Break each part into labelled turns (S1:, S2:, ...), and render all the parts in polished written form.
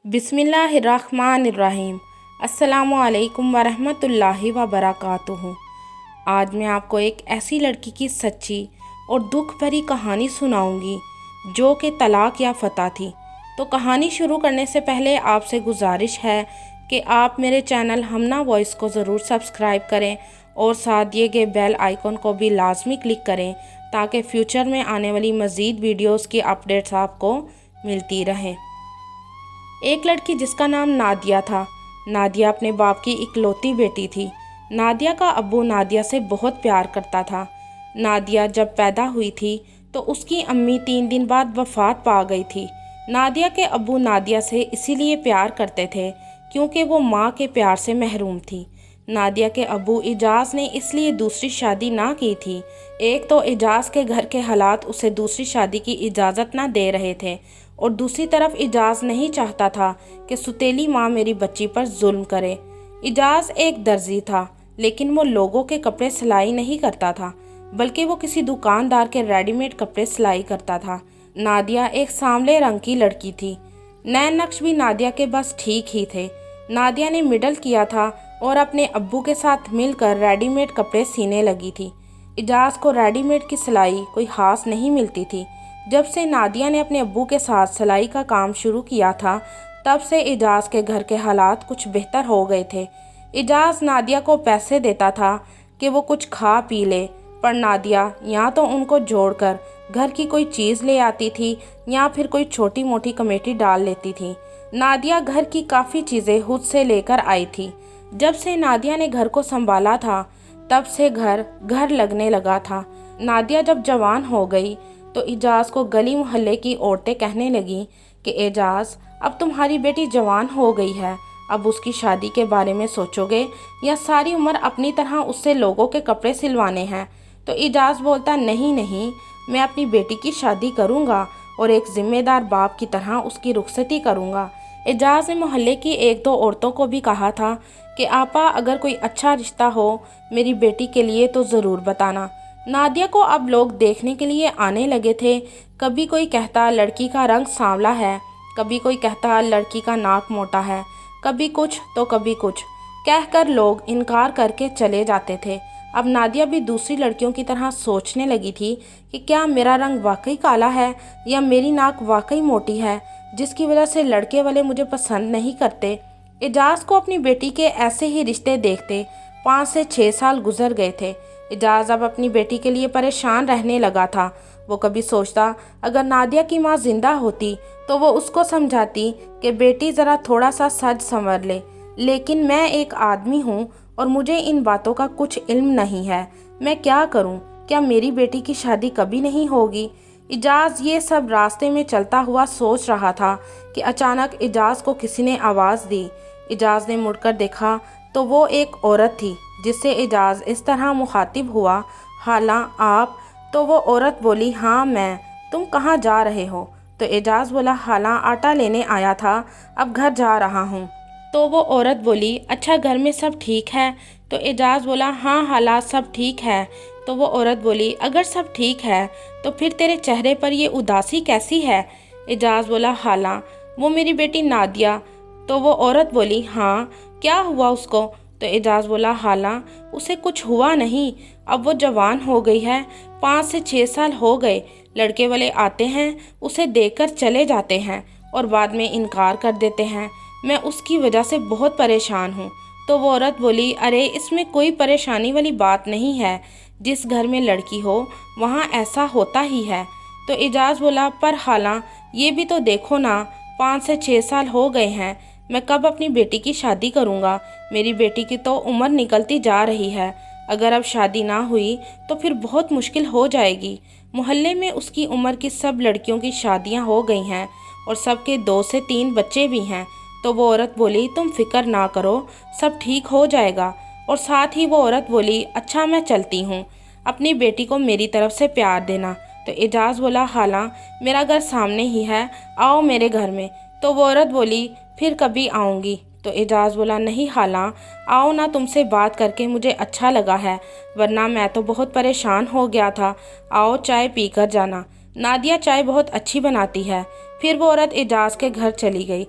S1: बिस्मिल्लाहिर्रहमानिर्रहीम। अस्सलामुअलैकुम वरहमतुल्लाहि वबरकातुहू। आज मैं आपको एक ऐसी लड़की की सच्ची और दुख भरी कहानी सुनाऊंगी जो कि तलाक याफ्ता थी। तो कहानी शुरू करने से पहले आपसे गुजारिश है कि आप मेरे चैनल हमना वॉइस को ज़रूर सब्सक्राइब करें और साथ दिए गए बेल आइकन को भी लाजमी क्लिक करें ताकि फ्यूचर में आने वाली मज़ीद वीडियोस की अपडेट्स आपको मिलती रहें। एक लड़की जिसका नाम नादिया था। नादिया अपने बाप की इकलौती बेटी थी। नादिया का अब्बू नादिया से बहुत प्यार करता था। नादिया जब पैदा हुई थी तो उसकी अम्मी 3 दिन बाद वफ़ात पा गई थी। नादिया के अब्बू नादिया से इसीलिए प्यार करते थे क्योंकि वो माँ के प्यार से महरूम थी। नादिया के अब्बू इजाज़ ने इसलिए दूसरी शादी ना की थी। एक तो इजाज़ के घर के हालात उसे दूसरी शादी की इजाज़त ना दे रहे थे और दूसरी तरफ इजाज़ नहीं चाहता था कि सुतेली माँ मेरी बच्ची पर जुल्म करे। इजाज़ एक दर्जी था लेकिन वो लोगों के कपड़े सिलाई नहीं करता था बल्कि वो किसी दुकानदार के रेडीमेड कपड़े सिलाई करता था। नादिया एक सांवले रंग की लड़की थी। नैन नक्श भी नादिया के बस ठीक ही थे। नादिया ने मिडल किया था और अपने अब्बू के साथ मिलकर रेडीमेड कपड़े सीने लगी थी। इजाज़ को रेडीमेड की सिलाई कोई खास नहीं मिलती थी। जब से नादिया ने अपने अब्बू के साथ सिलाई का काम शुरू किया था तब से इजाज़ के घर के हालात कुछ बेहतर हो गए थे। इजाज़ नादिया को पैसे देता था कि वो कुछ खा पी ले, पर नादिया या तो उनको जोड़कर घर की कोई चीज़ ले आती थी या फिर कोई छोटी मोटी कमेटी डाल लेती थी। नादिया घर की काफ़ी चीज़ें खुद से लेकर आई थी। जब से नादिया ने घर को संभाला था तब से घर घर लगने लगा था। नादिया जब जवान हो गई तो इजाज़ को गली मोहल्ले की औरतें कहने लगीं कि एजाज़, अब तुम्हारी बेटी जवान हो गई है, अब उसकी शादी के बारे में सोचोगे या सारी उम्र अपनी तरह उससे लोगों के कपड़े सिलवाने हैं? तो इजाज़ बोलता, नहीं नहीं, मैं अपनी बेटी की शादी करूँगा और एक ज़िम्मेदार बाप की तरह उसकी रुखसती करूँगा। एजाज़ ने मोहल्ले की 1-2 औरतों को भी कहा था कि आपा, अगर कोई अच्छा रिश्ता हो मेरी बेटी के लिए तो ज़रूर बताना। नादिया को अब लोग देखने के लिए आने लगे थे। कभी कोई कहता लड़की का रंग सांवला है, कभी कोई कहता लड़की का नाक मोटा है, कभी कुछ तो कभी कुछ कहकर लोग इनकार करके चले जाते थे। अब नादिया भी दूसरी लड़कियों की तरह सोचने लगी थी कि क्या मेरा रंग वाकई काला है या मेरी नाक वाकई मोटी है जिसकी वजह से लड़के वाले मुझे पसंद नहीं करते। इजाज़ को अपनी बेटी के ऐसे ही रिश्ते देखते 5 से 6 साल गुजर गए थे। इजाज़ अब अपनी बेटी के लिए परेशान रहने लगा था। वो कभी सोचता अगर नादिया की माँ जिंदा होती तो वो उसको समझाती कि बेटी ज़रा थोड़ा सा सज संवर ले, लेकिन मैं एक आदमी हूँ और मुझे इन बातों का कुछ इल्म नहीं है। मैं क्या करूँ? क्या मेरी बेटी की शादी कभी नहीं होगी? इजाज़ ये सब रास्ते में चलता हुआ सोच रहा था कि अचानक इजाज़ को किसी ने आवाज़ दी। इजाज़ ने मुड़कर देखा तो वो एक औरत थी जिससे इजाज़ इस तरह मुखातिब हुआ, हाला आप? तो वो औरत बोली, हाँ मैं। तुम कहाँ जा रहे हो? तो इजाज़ बोला, हाला आटा लेने आया था, अब घर जा रहा हूँ। तो वो औरत बोली, अच्छा घर में सब ठीक है? तो इजाज़ बोला, हाँ हाला सब ठीक है। तो वो औरत बोली, अगर सब ठीक है तो फिर तेरे चेहरे पर ये उदासी कैसी है? इजाज़ बोला, हाला वो मेरी बेटी नादिया। तो वो औरत बोली, हाँ क्या हुआ उसको? तो इजाज़ बोला, हाला उसे कुछ हुआ नहीं, अब वो जवान हो गई है, 5 से 6 साल हो गए। लड़के वाले आते हैं, उसे देखकर चले जाते हैं और बाद में इनकार कर देते हैं। मैं उसकी वजह से बहुत परेशान हूँ। तो वो औरत बोली, अरे इसमें कोई परेशानी वाली बात नहीं है, जिस घर में लड़की हो वहाँ ऐसा होता ही है। तो इजाज़ बोला, पर हाला ये भी तो देखो ना, 5 से 6 साल हो गए हैं, मैं कब अपनी बेटी की शादी करूँगा? मेरी बेटी की तो उम्र निकलती जा रही है, अगर अब शादी ना हुई तो फिर बहुत मुश्किल हो जाएगी। मोहल्ले में उसकी उम्र की सब लड़कियों की शादियाँ हो गई हैं और सबके 2 से 3 बच्चे भी हैं। तो वो औरत बोली, तुम फिक्र ना करो, सब ठीक हो जाएगा। और साथ ही वो औरत बोली, अच्छा मैं चलती हूँ, अपनी बेटी को मेरी तरफ से प्यार देना। तो इजाज़ बोला, हाला मेरा घर सामने ही है, आओ मेरे घर में। तो वो औरत बोली, फिर कभी आऊँगी। तो इजाज़ बोला, नहीं हाला आओ ना, तुमसे बात करके मुझे अच्छा लगा है, वरना मैं तो बहुत परेशान हो गया था, आओ चाय पी कर जाना, नादिया चाय बहुत अच्छी बनाती है। फिर वो औरत इजाज़ के घर चली गई।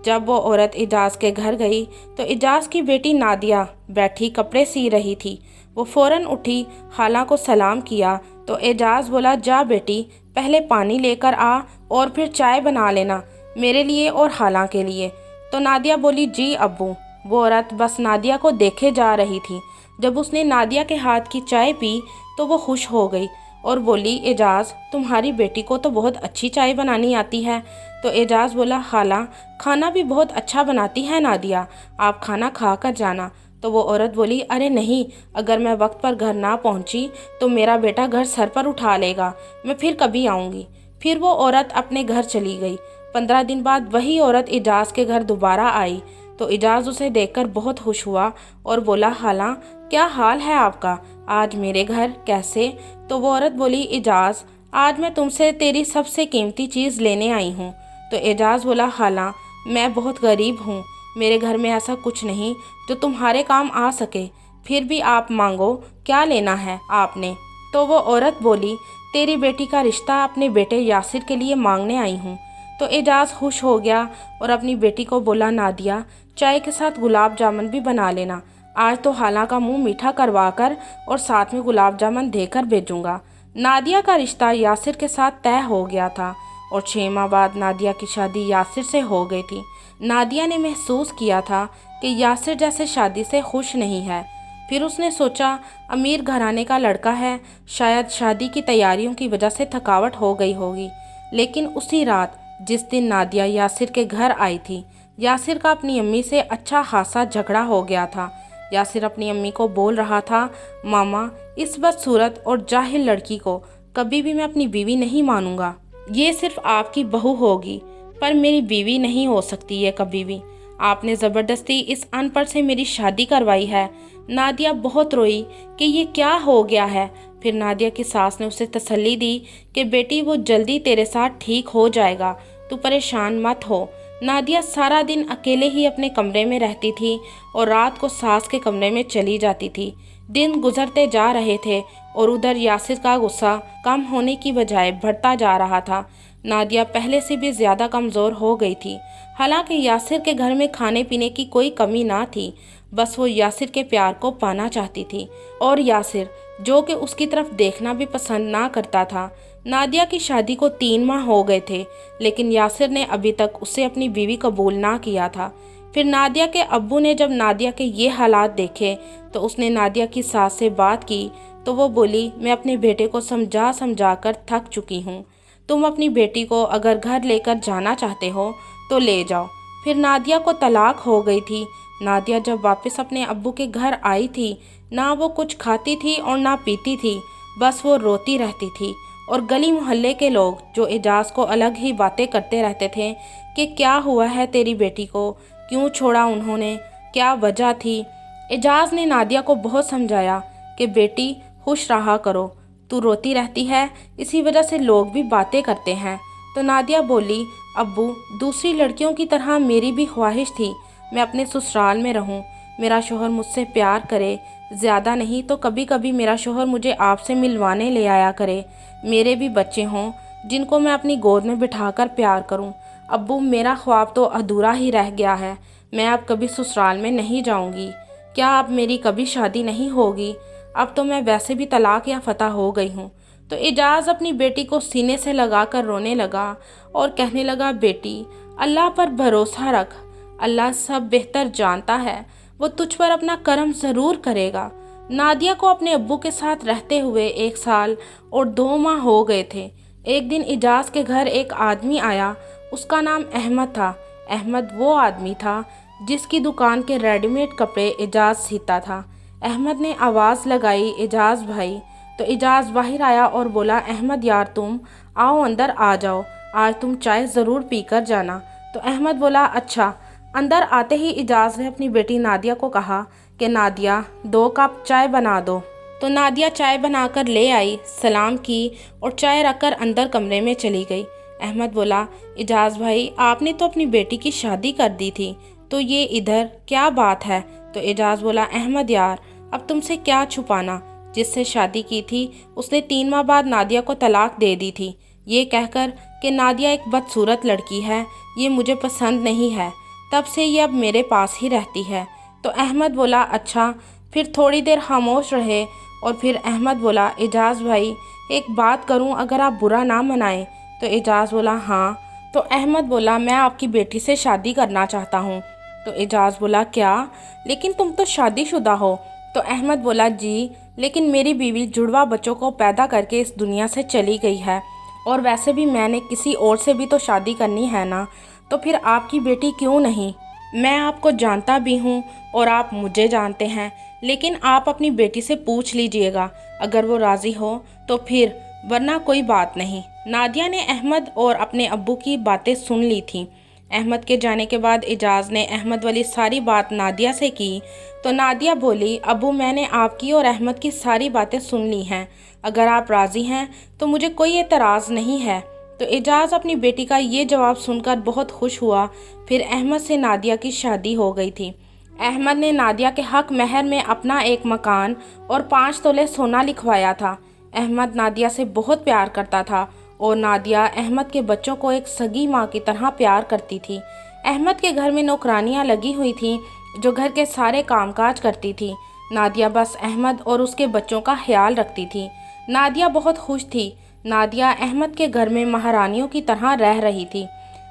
S1: जब वो औरत एजाज़ के घर गई तो एजाज़ की बेटी नादिया बैठी कपड़े सी रही थी। वो फ़ौरन उठी, खाला को सलाम किया तो एजाज़ बोला, जा बेटी, पहले पानी लेकर आ और फिर चाय बना लेना, मेरे लिए और खाला के लिए। तो नादिया बोली, जी अब्बू। वो औरत बस नादिया को देखे जा रही थी। जब उसने नादिया के हाथ की चाय पी तो वो खुश हो गई और बोली, एजाज़, तुम्हारी बेटी को तो बहुत अच्छी चाय बनानी आती है। तो एजाज़ बोला, खाला, खाना भी बहुत अच्छा बनाती है नादिया, आप खाना खा कर जाना। तो वो औरत बोली, अरे नहीं, अगर मैं वक्त पर घर ना पहुंची तो मेरा बेटा घर सर पर उठा लेगा, मैं फिर कभी आऊँगी। फिर वो औरत अपने घर चली गई। 15 दिन बाद वही औरत एजाज़ के घर दोबारा आई तो एजाज़ उसे देखकर बहुत खुश हुआ और बोला, खाला, क्या हाल है आपका, आज मेरे घर कैसे? तो वो औरत बोली, एजाज़, आज मैं तुमसे तेरी सबसे कीमती चीज़ लेने आई हूँ। तो एजाज़ बोला, खाला, मैं बहुत गरीब हूँ, मेरे घर में ऐसा कुछ नहीं जो तुम्हारे काम आ सके, फिर भी आप मांगो, क्या लेना है आपने? तो वो औरत बोली, तेरी बेटी का रिश्ता अपने बेटे यासिर के लिए मांगने आई हूँ। तो एजाज़ खुश हो गया और अपनी बेटी को बोला, नादिया, चाय के साथ गुलाब जामुन भी बना लेना, आज तो खाला का मुंह मीठा करवा कर और साथ में गुलाब जामुन देकर भेजूंगा। नादिया का रिश्ता यासिर के साथ तय हो गया था और 6 माह बाद नादिया की शादी यासिर से हो गई थी। नादिया ने महसूस किया था कि यासिर जैसे शादी से खुश नहीं है। फिर उसने सोचा, अमीर घराने का लड़का है, शायद शादी की तैयारियों की वजह से थकावट हो गई होगी। लेकिन उसी रात जिस दिन नादिया यासिर के घर आई थी, यासिर का अपनी अम्मी से अच्छा खासा झगड़ा हो गया था। यासिर अपनी अम्मी को बोल रहा था, मामा, इस बदसूरत और जाहिल लड़की को कभी भी मैं अपनी बीवी नहीं मानूंगा। ये सिर्फ आपकी बहू होगी पर मेरी बीवी नहीं हो सकती है कभी भी। आपने ज़बरदस्ती इस अनपढ़ से मेरी शादी करवाई है। नादिया बहुत रोई कि ये क्या हो गया है। फिर नादिया की सास ने उसे तसल्ली दी कि बेटी, वो जल्दी तेरे साथ ठीक हो जाएगा, तू परेशान मत हो। नादिया सारा दिन अकेले ही अपने कमरे में रहती थी और रात को सास के कमरे में चली जाती थी। दिन गुजरते जा रहे थे और उधर यासिर का गुस्सा कम होने की बजाय बढ़ता जा रहा था। नादिया पहले से भी ज़्यादा कमज़ोर हो गई थी। हालांकि यासिर के घर में खाने पीने की कोई कमी ना थी, बस वो यासिर के प्यार को पाना चाहती थी और यासिर, जो कि उसकी तरफ देखना भी पसंद ना करता था। नादिया की शादी को 3 माह हो गए थे लेकिन यासिर ने अभी तक उसे अपनी बीवी कबूल ना किया था। फिर नादिया के अब्बू ने जब नादिया के ये हालात देखे तो उसने नादिया की सास से बात की तो वो बोली, मैं अपने बेटे को समझा समझा कर थक चुकी हूँ, तुम अपनी बेटी को अगर घर लेकर जाना चाहते हो तो ले जाओ। फिर नादिया को तलाक हो गई थी। नादिया जब वापस अपने अब्बू के घर आई थी, ना वो कुछ खाती थी और ना पीती थी, बस वो रोती रहती थी और गली मोहल्ले के लोग जो एजाज़ को अलग ही बातें करते रहते थे कि क्या हुआ है तेरी बेटी को, क्यों छोड़ा उन्होंने, क्या वजह थी। एजाज़ ने नादिया को बहुत समझाया कि बेटी, खुश रहा करो, तू रोती रहती है, इसी वजह से लोग भी बातें करते हैं। तो नादिया बोली, अब्बू, दूसरी लड़कियों की तरह मेरी भी ख्वाहिश थी मैं अपने ससुराल में रहूं, मेरा शोहर मुझसे प्यार करे, ज़्यादा नहीं तो कभी कभी मेरा शोहर मुझे आपसे मिलवाने ले आया करे, मेरे भी बच्चे हों जिनको मैं अपनी गोद में बिठाकर प्यार करूं। अब्बू, मेरा ख्वाब तो अधूरा ही रह गया है, मैं अब कभी ससुराल में नहीं जाऊंगी। क्या अब मेरी कभी शादी नहीं होगी? अब तो मैं वैसे भी तलाक या फतह हो गई हूँ। तो एजाज़ अपनी बेटी को सीने से लगाकर रोने लगा और कहने लगा, बेटी, अल्लाह पर भरोसा रख, अल्लाह सब बेहतर जानता है, वो तुझ पर अपना करम ज़रूर करेगा। नादिया को अपने अब्बू के साथ रहते हुए 1 साल और 2 माह हो गए थे। एक दिन एजाज़ के घर एक आदमी आया, उसका नाम अहमद था। अहमद वो आदमी था जिसकी दुकान के रेडीमेड कपड़े एजाज़ सीता था। अहमद ने आवाज़ लगाई, एजाज़ भाई। तो एजाज़ बाहर आया और बोला, अहमद यार, तुम आओ, अंदर आ जाओ, आज तुम चाय ज़रूर पी कर जाना। तो अहमद बोला, अच्छा। अंदर आते ही एजाज़ ने अपनी बेटी नादिया को कहा कि नादिया, 2 कप चाय बना दो। तो नादिया चाय बनाकर ले आई, सलाम की और चाय रखकर अंदर कमरे में चली गई। अहमद बोला, एजाज़ भाई, आपने तो अपनी बेटी की शादी कर दी थी, तो ये इधर क्या बात है? तो एजाज़ बोला, अहमद यार, अब तुमसे क्या छुपाना, जिससे शादी की थी उसने 3 माह बाद नादिया को तलाक दे दी थी, ये कहकर कि नादिया एक बदसूरत लड़की है, ये मुझे पसंद नहीं है। तब से ये अब मेरे पास ही रहती है। तो अहमद बोला अच्छा। फिर थोड़ी देर खामोश रहे और फिर अहमद बोला एजाज़ भाई एक बात करूं, अगर आप बुरा ना मनाएं। तो एजाज़ बोला हाँ। तो अहमद बोला मैं आपकी बेटी से शादी करना चाहता हूं। तो एजाज़ बोला क्या, लेकिन तुम तो शादीशुदा हो। तो अहमद बोला जी, लेकिन मेरी बीवी जुड़वा बच्चों को पैदा करके इस दुनिया से चली गई है, और वैसे भी मैंने किसी और से भी तो शादी करनी है ना, तो फिर आपकी बेटी क्यों नहीं। मैं आपको जानता भी हूँ और आप मुझे जानते हैं, लेकिन आप अपनी बेटी से पूछ लीजिएगा, अगर वो राज़ी हो तो फिर, वरना कोई बात नहीं। नादिया ने अहमद और अपने अब्बू की बातें सुन ली थीं। अहमद के जाने के बाद एजाज़ ने अहमद वाली सारी बात नादिया से की। तो नादिया बोली अब्बू मैंने आपकी और अहमद की सारी बातें सुन ली हैं, अगर आप राज़ी हैं तो मुझे कोई एतराज़ नहीं है। तो एजाज़ अपनी बेटी का ये जवाब सुनकर बहुत खुश हुआ। फिर अहमद से नादिया की शादी हो गई थी। अहमद ने नादिया के हक महर में अपना एक मकान और 5 तोले सोना लिखवाया था। अहमद नादिया से बहुत प्यार करता था और नादिया अहमद के बच्चों को एक सगी माँ की तरह प्यार करती थी। अहमद के घर में नौकरानियाँ लगी हुई थीं जो घर के सारे कामकाज करती थी। नादिया बस अहमद और उसके बच्चों का ख्याल रखती थी। नादिया बहुत खुश थी। नादिया अहमद के घर में महारानियों की तरह रह रही थी,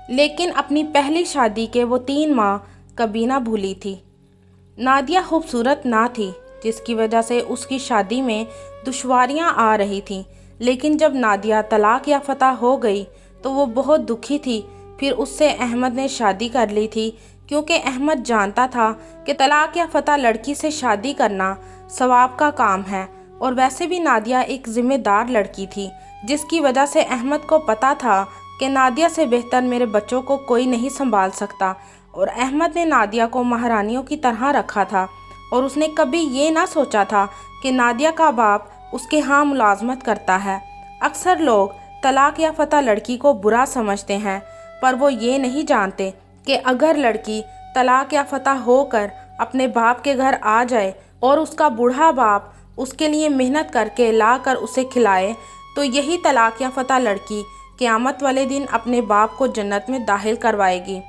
S1: लेकिन अपनी पहली शादी के वो 3 माह कभी ना भूली थी। नादिया खूबसूरत ना थी, जिसकी वजह से उसकी शादी में दुश्वारियां आ रही थीं, लेकिन जब नादिया तलाक याफ्ता हो गई तो वो बहुत दुखी थी। फिर उससे अहमद ने शादी कर ली थी, क्योंकि अहमद जानता था कि तलाक याफ्ता लड़की से शादी करना सवाब का काम है, और वैसे भी नादिया एक ज़िम्मेदार लड़की थी, जिसकी वजह से अहमद को पता था कि नादिया से बेहतर मेरे बच्चों को कोई नहीं संभाल सकता। और अहमद ने नादिया को महारानियों की तरह रखा था, और उसने कभी ये ना सोचा था कि नादिया का बाप उसके यहाँ मुलाजमत करता है। अक्सर लोग तलाक याफ्ता लड़की को बुरा समझते हैं, पर वो ये नहीं जानते कि अगर लड़की तलाक याफ्ता होकर अपने बाप के घर आ जाए और उसका बूढ़ा बाप उसके लिए मेहनत करके ला कर उसे खिलाए, तो यही तलाक याफ्ता लड़की क़यामत वाले दिन अपने बाप को जन्नत में दाखिल करवाएगी।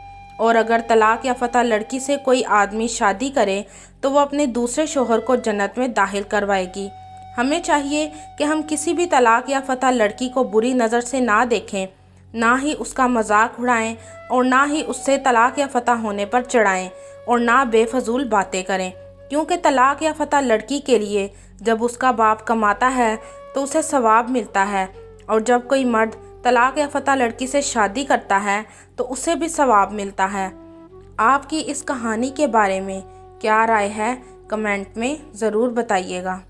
S1: और अगर तलाक याफ्ता लड़की से कोई आदमी शादी करे तो वो अपने दूसरे शोहर को जन्नत में दाखिल करवाएगी। हमें चाहिए कि हम किसी भी तलाक याफ्ता लड़की को बुरी नज़र से ना देखें, ना ही उसका मजाक उड़ाएं, और ना ही उससे तलाक याफ्ता होने पर चढ़ाएं, और ना बेफजूल बातें करें, क्योंकि तलाक याफ्ता लड़की के लिए जब उसका बाप कमाता है तो उसे सवाब मिलता है, और जब कोई मर्द तलाक याफ्ता लड़की से शादी करता है तो उसे भी सवाब मिलता है। आपकी इस कहानी के बारे में क्या राय है, कमेंट में ज़रूर बताइएगा।